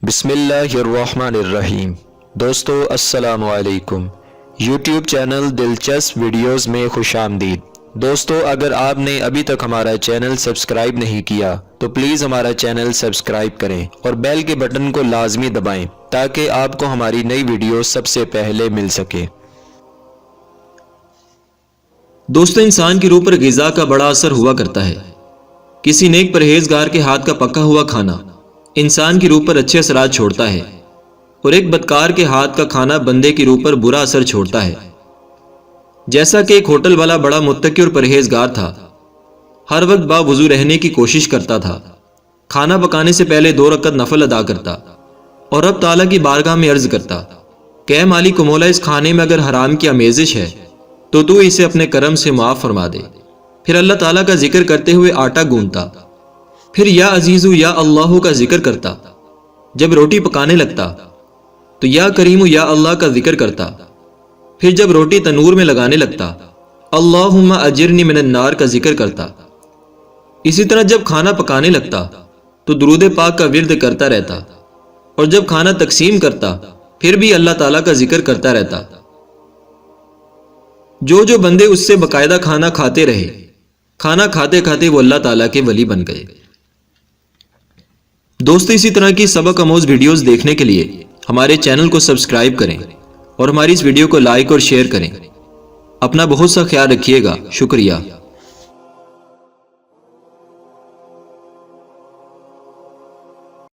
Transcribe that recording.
بسم اللہ الرحمن الرحیم۔ دوستو السلام علیکم۔ یوٹیوب چینل دلچسپ ویڈیوز میں خوش آمدید۔ دوستو اگر آپ نے ابھی تک ہمارا چینل سبسکرائب نہیں کیا تو پلیز ہمارا چینل سبسکرائب کریں اور بیل کے بٹن کو لازمی دبائیں تاکہ آپ کو ہماری نئی ویڈیو سب سے پہلے مل سکے۔ دوستو انسان کی روح پر غذا کا بڑا اثر ہوا کرتا ہے۔ کسی نیک پرہیزگار کے ہاتھ کا پکا ہوا کھانا انسان کی روح پر اچھے اثرات چھوڑتا ہے اور ایک بدکار کے ہاتھ کا کھانا بندے کی روح پر برا اثر چھوڑتا ہے۔ جیسا کہ ایک ہوٹل والا بڑا متقی اور پرہیزگار تھا، ہر وقت باوضو رہنے کی کوشش کرتا تھا، کھانا پکانے سے پہلے 2 رکعت نفل ادا کرتا اور رب تعالیٰ کی بارگاہ میں عرض کرتا کہ اے مالک و مولا، اس کھانے میں اگر حرام کی آمیزش ہے تو اسے اپنے کرم سے معاف فرما دے۔ پھر اللہ تعالیٰ کا ذکر کرتے ہوئے آٹا گوندتا، پھر یا عزیزو یا اللہ کا ذکر کرتا۔ جب روٹی پکانے لگتا تو یا کریمو یا اللہ کا ذکر کرتا۔ پھر جب روٹی تنور میں لگانے لگتا اللہم اجرنی من النار کا ذکر کرتا۔ اسی طرح جب کھانا پکانے لگتا تو درود پاک کا ورد کرتا رہتا، اور جب کھانا تقسیم کرتا پھر بھی اللہ تعالیٰ کا ذکر کرتا رہتا۔ جو بندے اس سے باقاعدہ کھانا کھاتے رہے، کھانا کھاتے کھاتے وہ اللہ تعالیٰ کے ولی بن گئے۔ دوستو اسی طرح کی سبق آموز ویڈیوز دیکھنے کے لیے ہمارے چینل کو سبسکرائب کریں اور ہماری اس ویڈیو کو لائک اور شیئر کریں۔ اپنا بہت سا خیال رکھیے گا۔ شکریہ۔